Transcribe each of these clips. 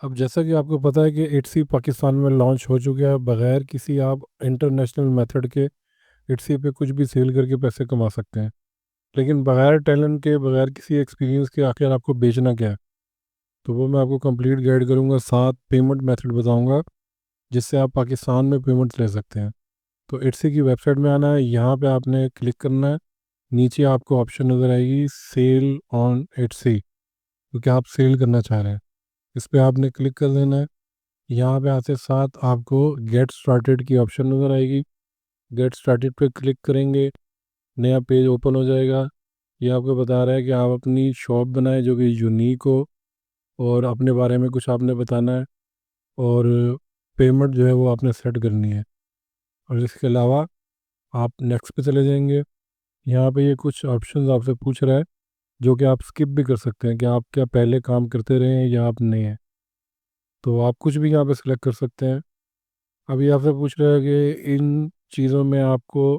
अब जैसा कि आपको पता है कि इट्सी पाकिस्तान में लॉन्च हो चुका है। बगैर किसी आप इंटरनेशनल मेथड के इट्सी पे कुछ भी सेल करके पैसे कमा सकते हैं। लेकिन बगैर टैलेंट के, बगैर किसी एक्सपीरियंस के आखिर आपको बेचना क्या है? तो वो मैं आपको कंप्लीट गाइड करूंगा, 7 पेमेंट मेथड बताऊंगा जिससे आप पाकिस्तान में पेमेंट ले सकते हैं। तो इट्सी की वेबसाइट में आना है, यहाँ पे आपने क्लिक करना है। नीचे आपको ऑप्शन नज़र आएगी सेल ऑन इट्सी, क्योंकि आप सेल करना चाह रहे हैं। इस पर आपने क्लिक कर देना है। यहाँ पे आते साथ आपको गेट स्टार्टेड की ऑप्शन नज़र आएगी। गेट स्टार्टेड पे क्लिक करेंगे, नया पेज ओपन हो जाएगा। ये आपको बता रहा है कि आप अपनी शॉप बनाएं जो कि यूनिक हो, और अपने बारे में कुछ आपने बताना है, और पेमेंट जो है वो आपने सेट करनी है। और इसके अलावा आप नेक्स्ट पे चले जाएंगे। यहाँ पे ये कुछ ऑप्शंस आपसे पूछ रहा है जो कि आप स्किप भी कर सकते हैं, कि आप क्या पहले काम करते रहे हैं या आप नए हैं। तो आप कुछ भी यहाँ पे सिलेक्ट कर सकते हैं। अभी आपसे पूछ रहा है कि इन चीज़ों में आपको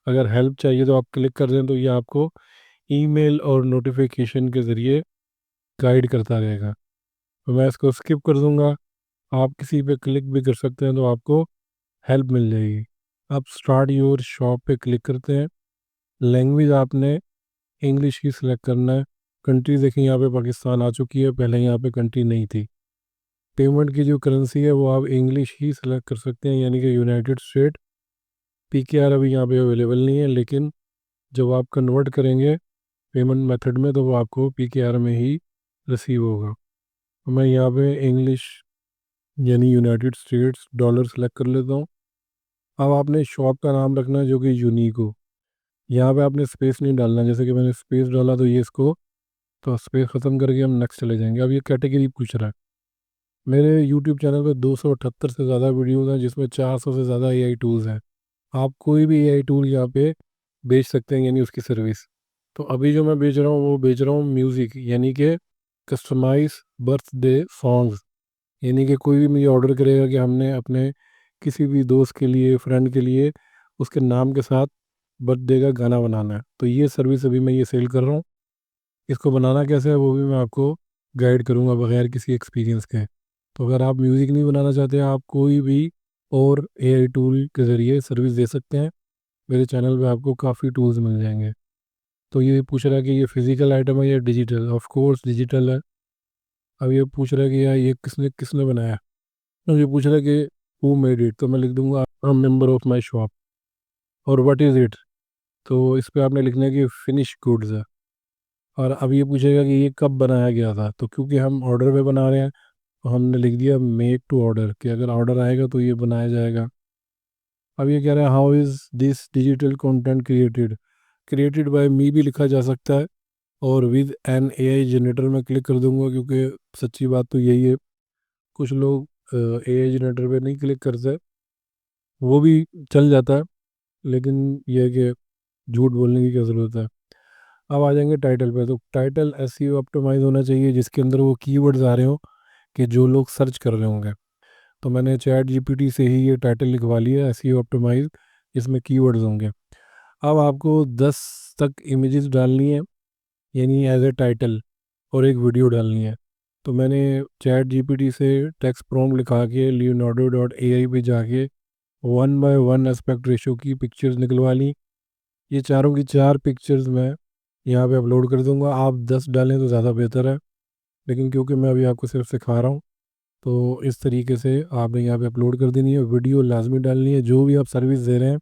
अगर हेल्प चाहिए तो आप क्लिक कर दें, तो ये आपको ईमेल और नोटिफिकेशन के ज़रिए गाइड करता रहेगा। तो मैं इसको स्किप कर दूंगा। आप किसी पे क्लिक भी कर सकते हैं तो आपको हेल्प मिल जाएगी। आप स्टार्ट योर शॉप पे क्लिक करते हैं। लैंग्वेज आपने इंग्लिश ही सिलेक्ट करना है। कंट्री देखिए, यहाँ पे पाकिस्तान आ चुकी है, पहले यहाँ पे कंट्री नहीं थी। पेमेंट की जो करेंसी है वो आप इंग्लिश ही सिलेक्ट कर सकते हैं, यानी कि यूनाइटेड स्टेट। पीकेआर अभी यहाँ पे अवेलेबल नहीं है, लेकिन जब आप कन्वर्ट करेंगे पेमेंट मेथड में तो वो आपको पीकेआर में ही रिसीव होगा। तो मैं यहाँ पे इंग्लिश यानी यूनाइटेड स्टेट्स डॉलर सेलेक्ट कर लेता हूँ। अब आपने शॉप का नाम रखना है जो कि यूनिक हो। यहाँ पे आपने स्पेस नहीं डालना, जैसे कि मैंने स्पेस डाला तो ये इसको, तो स्पेस ख़त्म करके हम नेक्स्ट चले जाएंगे। अब ये कैटेगरी पूछ रहा है। मेरे यूट्यूब चैनल पे 278 से ज़्यादा वीडियोज़ हैं जिसमें 400 से ज़्यादा एआई टूल्स हैं। आप कोई भी एआई टूल यहाँ पे बेच सकते हैं, यानी उसकी सर्विस। तो अभी जो मैं बेच रहा हूँ वो बेच रहा हूँ म्यूज़िक, यानी कि कस्टमाइज बर्थडे सॉन्ग्स। यानी कि कोई भी मुझे ऑर्डर करेगा कि हमने अपने किसी भी दोस्त के लिए, फ्रेंड के लिए उसके नाम के साथ बर्थडे का गाना बनाना है, तो ये सर्विस अभी मैं ये सेल कर रहा हूँ। इसको बनाना कैसे है वो भी मैं आपको गाइड करूँगा बगैर किसी एक्सपीरियंस के। तो अगर आप म्यूज़िक नहीं बनाना चाहते, आप कोई भी और एआई टूल के ज़रिए सर्विस दे सकते हैं। मेरे चैनल पे आपको काफ़ी टूल्स मिल जाएंगे। तो ये पूछ रहा है कि ये फिजिकल आइटम है या डिजिटल। ऑफ कोर्स डिजिटल है। अब ये पूछ रहा है कि यार ये किसने किसने बनाया। तो ये पूछ रहा है कि हु मेड इट, तो मैं लिख दूंगा मेंबर ऑफ माई शॉप। और व्हाट इज़ इट, तो इस पे आपने लिखना है कि फिनिश गुड्स है। और अब ये पूछेगा कि ये कब बनाया गया था, तो क्योंकि हम ऑर्डर पे बना रहे हैं तो हमने लिख दिया मेक टू ऑर्डर, कि अगर ऑर्डर आएगा तो ये बनाया जाएगा। अब ये कह रहा है how is this digital content created. Created by me भी लिखा जा सकता है, और विद एन एआई जनरेटर में क्लिक कर दूंगा, क्योंकि सच्ची बात तो यही है, कुछ लोग एआई जनरेटर पे नहीं क्लिक करते। वो भी चल जाता है, लेकिन यह है कि झूठ बोलने की क्या ज़रूरत है। अब आ जाएंगे टाइटल पे। तो टाइटल एसईओ ऑप्टिमाइज होना चाहिए, जिसके अंदर वो कीवर्ड्स आ रहे हो कि जो लोग सर्च कर रहे होंगे। तो मैंने चैट जीपीटी से ही ये टाइटल लिखवा लिया, एसईओ ऑप्टिमाइज, इसमें कीवर्ड्स होंगे। अब आपको 10 तक इमेजेस डालनी है, यानी एज ए टाइटल, और एक वीडियो डालनी है। तो मैंने चैट जीपीटी से टेक्स्ट प्रॉम्प्ट लिखा के लियोनार्डो डॉट एआई पे जाके 1:1 एस्पेक्ट रेशो की पिक्चर्स निकलवा ली। ये चारों की चार पिक्चर्स मैं यहाँ पे अपलोड कर दूंगा। आप 10 डालें तो ज़्यादा बेहतर है, लेकिन क्योंकि मैं अभी आपको सिर्फ सिखा रहा हूँ, तो इस तरीके से आपने यहाँ पे अपलोड कर देनी है। वीडियो लाजमी डालनी है, जो भी आप सर्विस दे रहे हैं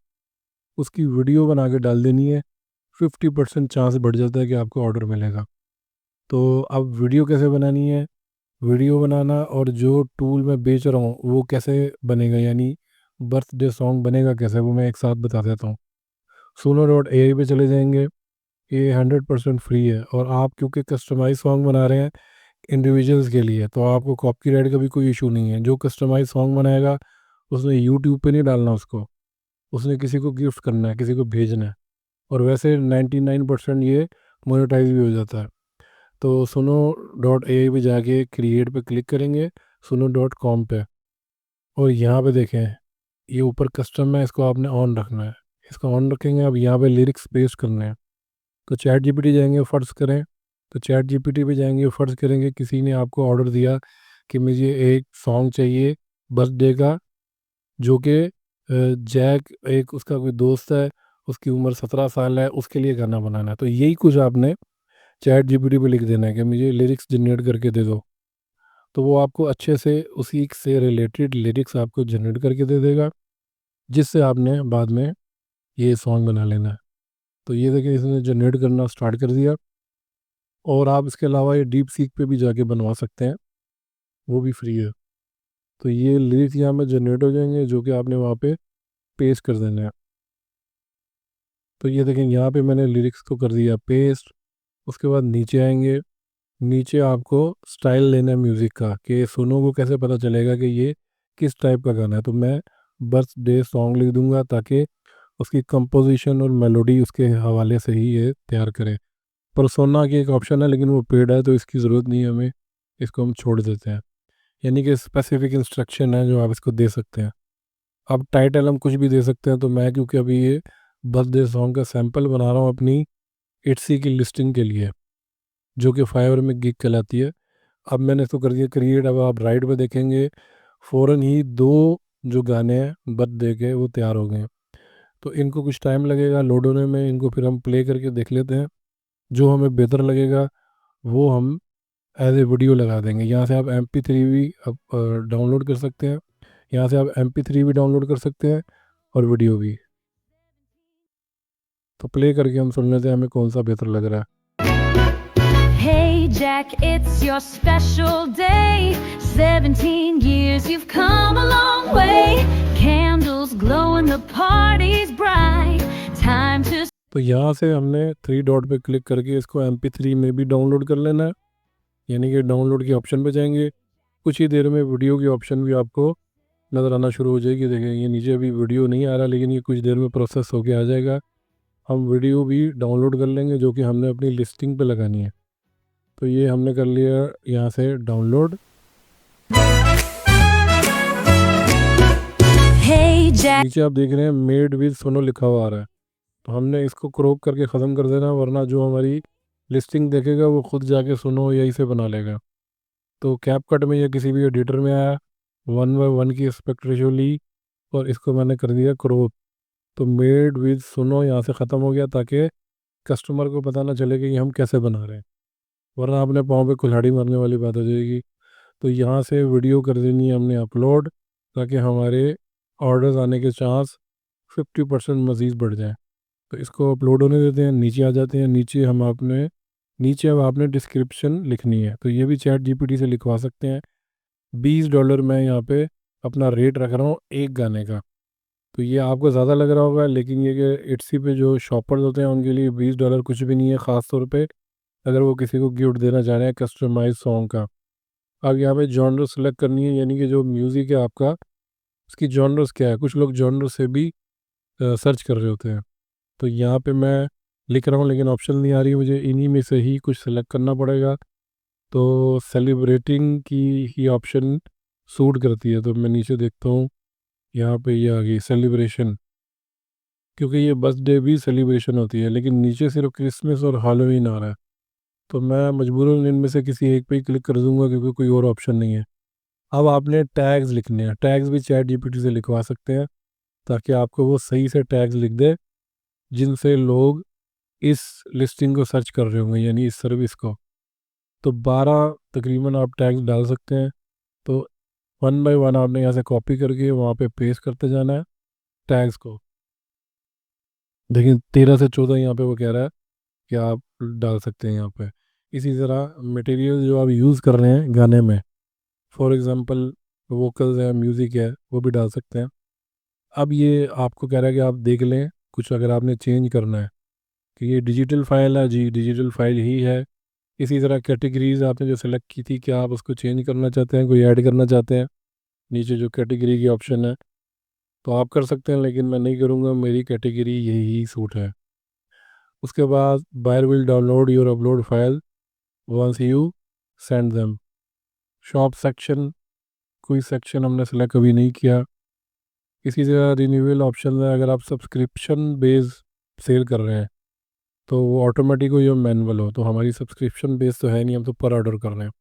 उसकी वीडियो बना के डाल देनी है। 50% चांस बढ़ जाता है कि आपको ऑर्डर मिलेगा। तो अब वीडियो कैसे बनानी है, वीडियो बनाना और जो टूल मैं बेच रहा हूँ वो कैसे बनेगा, यानी बर्थडे सॉन्ग बनेगा कैसे, वो मैं एक साथ बता देता हूँ। सोनो डॉट ए आई पे चले जाएंगे। ये 100% फ्री है, और आप क्योंकि कस्टमाइज सॉन्ग बना रहे हैं इंडिविजुअल्स के लिए, तो आपको कॉपीराइट का भी कोई इशू नहीं है। जो कस्टमाइज सॉन्ग बनाएगा उसने यूट्यूब पे नहीं डालना उसको, उसने किसी को गिफ्ट करना है, किसी को भेजना है। और वैसे 99% ये मोनेटाइज भी हो जाता है। तो सुनो डॉट ए आई पे जाके क्रिएट पे क्लिक करेंगे, सुनो डॉट कॉम पे, और यहाँ पे देखें ये ऊपर कस्टम है, इसको आपने ऑन रखना है। इसको ऑन रखेंगे। अब यहाँ पे लिरिक्स पेस्ट करने हैं। तो चैट जीपीटी जाएंगे, फ़र्ज़ करें, तो चैट जीपीटी पे जाएंगे, फ़र्ज़ करेंगे किसी ने आपको ऑर्डर दिया कि मुझे एक सॉन्ग चाहिए बर्थडे का, जो कि जैक एक उसका कोई दोस्त है, उसकी उम्र 17 साल है, उसके लिए गाना बनाना है। तो यही कुछ आपने चैट जीपीटी पे लिख देना है कि मुझे लिरिक्स जनरेट करके दे दो। तो वो आपको अच्छे से उसी से रिलेटेड लिरिक्स आपको जनरेट करके दे देगा, जिससे आपने बाद में ये सॉन्ग बना लेना है। तो ये देखिए इसने जनरेट करना स्टार्ट कर दिया। और आप इसके अलावा ये डीप सीक पे भी जाके बनवा सकते हैं, वो भी फ्री है। तो ये लिरिक्स यहाँ में जनरेट हो जाएंगे, जो कि आपने वहाँ पे पेस्ट कर देना है। तो ये देखें यहाँ पे मैंने लिरिक्स को कर दिया पेस्ट। उसके बाद नीचे आएंगे। नीचे आपको स्टाइल लेना है म्यूज़िक का, कि सुनो को कैसे पता चलेगा कि ये किस टाइप का गाना है। तो मैं बर्थडे सॉन्ग लिख दूंगा, ताकि उसकी कंपोजिशन और मेलोडी उसके हवाले से ही ये तैयार करे। परसोना की एक ऑप्शन है, लेकिन वो पेड है, तो इसकी ज़रूरत नहीं है हमें, इसको हम छोड़ देते हैं। यानी कि स्पेसिफिक इंस्ट्रक्शन है जो आप इसको दे सकते हैं। अब टाइटल हम कुछ भी दे सकते हैं। तो मैं क्योंकि अभी ये बर्थडे सॉन्ग का सैंपल बना रहा हूँ अपनी इट्सी की लिस्टिंग के लिए, जो कि फाइवर में गिग कहलाती है। अब मैंने इसको कर दिया क्रिएट। अब आप राइट पे देखेंगे फ़ौरन ही दो जो गाने हैं बर्थडे के वो तैयार हो गए हैं। तो इनको कुछ टाइम लगेगा लोड होने में, इनको फिर हम प्ले करके देख लेते हैं। जो हमें बेहतर लगेगा वो हम एज ए वीडियो लगा देंगे। यहाँ से आप MP3 भी डाउनलोड कर सकते हैं। यहाँ से आप MP3 भी डाउनलोड कर सकते हैं और वीडियो भी। तो प्ले करके हम सुन लेते हैं हमें कौन सा बेहतर लग रहा है। Hey Jack, it's your special day. 17 years, you've come a long way. Candles glow and the party's bright. Time to तो यहाँ से हमने 3 डॉट पे क्लिक करके इसको MP3 में भी डाउनलोड कर लेना है। यानी कि डाउनलोड के ऑप्शन पे जाएंगे, कुछ ही देर में वीडियो की ऑप्शन भी आपको नज़र आना शुरू हो जाएगी। देखें ये नीचे अभी वीडियो नहीं आ रहा, लेकिन ये कुछ देर में प्रोसेस होके आ जाएगा। हम वीडियो भी डाउनलोड कर लेंगे, जो कि हमने अपनी लिस्टिंग पे लगानी है। तो ये हमने कर लिया यहाँ से डाउनलोड। Hey Jack. नीचे आप देख रहे हैं मेड विद सोनो लिखा हुआ आ रहा है। तो हमने इसको क्रॉप करके ख़त्म कर देना, वरना जो हमारी लिस्टिंग देखेगा वो खुद जाके सुनो यही से बना लेगा। तो कैपकट में या किसी भी एडिटर में आया 1:1 की एस्पेक्ट रेशियो ली, और इसको मैंने कर दिया क्रॉप। तो मेड विद सुनो यहाँ से ख़त्म हो गया, ताकि कस्टमर को पता ना चले कि ये हम कैसे बना रहे हैं, वरना अपने पाँव पे कुल्हाड़ी मारने वाली बात हो जाएगी। तो यहाँ से वीडियो कर देनी है हमने अपलोड, ताकि हमारे ऑर्डर्स आने के चांस 50% मज़ीद बढ़ जाए। तो इसको अपलोड होने देते हैं। नीचे आ जाते हैं। नीचे अब आपने डिस्क्रिप्शन लिखनी है। तो ये भी चैट जीपीटी से लिखवा सकते हैं। $20 मैं यहाँ पे अपना रेट रख रहा हूँ एक गाने का। तो ये आपको ज़्यादा लग रहा होगा, लेकिन ये कि इट्सी पे जो शॉपर्स होते हैं उनके लिए $20 कुछ भी नहीं है, ख़ास तौर पे अगर वो किसी को गिफ्ट देना चाह रहे हैं कस्टमाइज सॉन्ग का। अब यहाँ पे जॉनर सेलेक्ट करनी है, यानी कि जो म्यूज़िक है आपका उसकी जॉनर्स क्या है। कुछ लोग जॉनर से भी सर्च कर रहे होते हैं। तो यहाँ पे मैं लिख रहा हूँ, लेकिन ऑप्शन नहीं आ रही, मुझे इन्हीं में से ही कुछ सेलेक्ट करना पड़ेगा। तो सेलिब्रेटिंग की ही ऑप्शन सूट करती है। तो मैं नीचे देखता हूँ, यहाँ पे ये आ गई सेलिब्रेशन, क्योंकि ये बर्थडे भी सेलिब्रेशन होती है, लेकिन नीचे सिर्फ क्रिसमस और हैलोवीन आ रहा है। तो मैं मजबूरन इनमें से किसी एक पे ही क्लिक कर दूंगा, क्योंकि कोई और ऑप्शन नहीं है। अब आपने टैग्स लिखने हैं। टैग्स भी चैट जीपीटी से लिखवा सकते हैं, ताकि आपको वो सही से टैग्स लिख दे, जिनसे लोग इस लिस्टिंग को सर्च कर रहे होंगे, यानी इस सर्विस को। तो 12 तकरीबन आप टैग्स डाल सकते हैं। तो 1 बाय 1 आपने यहाँ से कॉपी करके वहाँ पे पेस्ट करते जाना है टैग्स को। देखिए 13 से 14 यहाँ पे वो कह रहा है कि आप डाल सकते हैं यहाँ पे। इसी तरह मटेरियल जो आप यूज़ कर रहे हैं गाने में, फॉर एग्ज़ाम्पल वोकल्स है, म्यूज़िक है, वो भी डाल सकते हैं। अब ये आपको कह रहा है कि आप देख लें कुछ अगर आपने चेंज करना है, कि ये डिजिटल फाइल है जी, डिजिटल फाइल ही है। इसी तरह कैटेगरीज आपने जो सेलेक्ट की थी, क्या आप उसको चेंज करना चाहते हैं, कोई ऐड करना चाहते हैं, नीचे जो कैटेगरी की ऑप्शन है तो आप कर सकते हैं, लेकिन मैं नहीं करूँगा, मेरी कैटेगरी यही सूट है। उसके बाद buyer will download your upload file once you send them. Shop section, कोई सेक्शन हमने सेलेक्ट कभी नहीं किया। इसी तरह रिन्यूअल ऑप्शन है, अगर आप सब्सक्रिप्शन बेस सेल कर रहे हैं तो वो ऑटोमेटिक हो या मैनुअल हो। तो हमारी सब्सक्रिप्शन बेस तो है नहीं, हम तो पर ऑर्डर कर रहे हैं।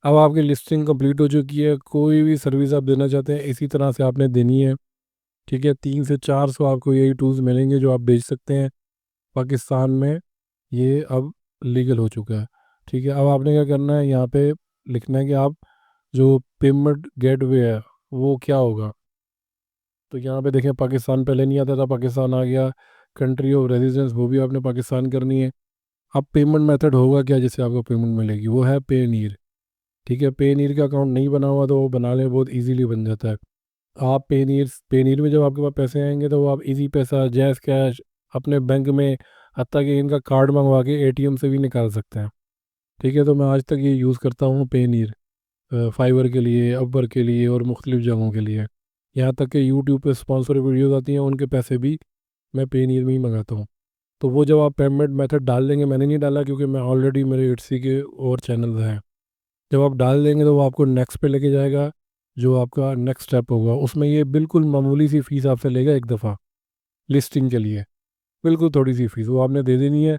अब आपकी लिस्टिंग कंप्लीट हो चुकी है, कोई भी सर्विस आप देना चाहते हैं इसी तरह से आपने देनी है। ठीक है, 300 से 400 आपको यही टूल्स मिलेंगे जो आप बेच सकते हैं पाकिस्तान में। ये अब लीगल हो चुका है। ठीक है, अब आपने क्या करना है, यहाँ पे लिखना है कि आप जो पेमेंट गेटवे है वो क्या होगा। तो यहाँ पे देखें, पाकिस्तान पहले नहीं आता था, पाकिस्तान आ गया। कंट्री ऑफ रेजिडेंस वो भी आपने पाकिस्तान करनी है। अब पेमेंट मेथड होगा क्या जिससे आपको पेमेंट मिलेगी, वो है पेनीर। ठीक है, पेनीर का अकाउंट नहीं बना हुआ तो वो बना लें, बहुत इजीली बन जाता है। आप पेनीर में जब आपके पास पैसे आएंगे तो वो आप इजी पैसा, जैज़ कैश अपने बैंक में, हत्ता कि इनका कार्ड मंगवा के एटीएम से भी निकाल सकते हैं। ठीक है, तो मैं आज तक ये यूज़ करता हूँ पेनीर, फाइवर के लिए, अबर के लिए और मुख्तलिफ़ जगहों के लिए। यहाँ तक कि यूट्यूब पे स्पॉन्सर वीडियोज़ आती हैं, उनके पैसे भी मैं पेनीर में ही मंगाता हूँ। तो वो जब आप पेमेंट मेथड डाल देंगे, मैंने नहीं डाला क्योंकि मैं ऑलरेडी मेरे इट्सी के और चैनल हैं। जब आप डाल देंगे तो वो आपको नेक्स्ट पे लेके जाएगा। जो आपका नेक्स्ट स्टेप होगा उसमें ये बिल्कुल मामूली सी फ़ीस आपसे लेगा एक दफ़ा लिस्टिंग के लिए, बिल्कुल थोड़ी सी फ़ीस वो आपने दे देनी है।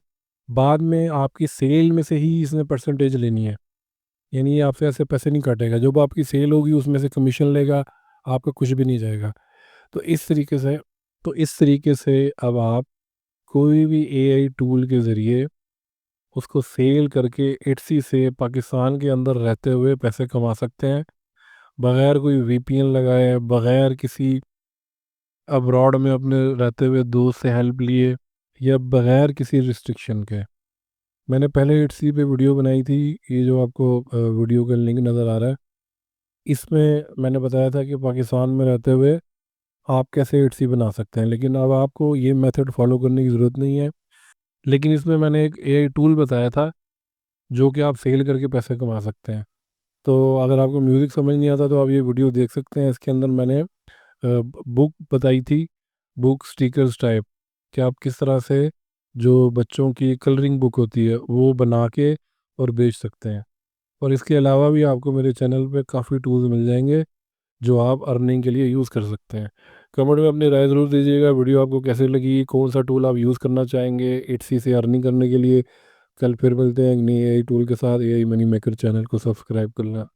बाद में आपकी सेल में से ही इसने परसेंटेज लेनी है, यानी ये आपसे ऐसे पैसे नहीं काटेगा। जब आपकी सेल होगी उसमें से कमीशन लेगा, आपका कुछ भी नहीं जाएगा। तो इस तरीके से अब आप कोई भी एआई टूल के ज़रिए उसको सेल करके इट्सी से पाकिस्तान के अंदर रहते हुए पैसे कमा सकते हैं, बगैर कोई वीपीएन लगाए, बगैर किसी अब्रॉड में अपने रहते हुए दोस्त से हेल्प लिए, या बगैर किसी रिस्ट्रिक्शन के। मैंने पहले इट्सी पे वीडियो बनाई थी, ये जो आपको वीडियो का लिंक नज़र आ रहा है, इसमें मैंने बताया था कि पाकिस्तान में रहते हुए आप कैसे इट्सी बना सकते हैं। लेकिन अब आपको ये मेथड फॉलो करने की ज़रूरत नहीं है। लेकिन इसमें मैंने एक एआई टूल बताया था जो कि आप सेल करके पैसे कमा सकते हैं। तो अगर आपको म्यूज़िक समझ नहीं आता तो आप ये वीडियो देख सकते हैं। इसके अंदर मैंने बुक बताई थी, बुक स्टिकर्स टाइप, कि आप किस तरह से जो बच्चों की कलरिंग बुक होती है वो बना के और बेच सकते हैं। और इसके अलावा भी आपको मेरे चैनल पे काफ़ी टूल्स मिल जाएंगे जो आप अर्निंग के लिए यूज़ कर सकते हैं। कमेंट में अपनी राय ज़रूर दीजिएगा, वीडियो आपको कैसे लगी, कौन सा टूल आप यूज़ करना चाहेंगे इट्सी से अर्निंग करने के लिए। कल फिर मिलते हैं एक नई एआई टूल के साथ। एआई मनी मेकर चैनल को सब्सक्राइब करना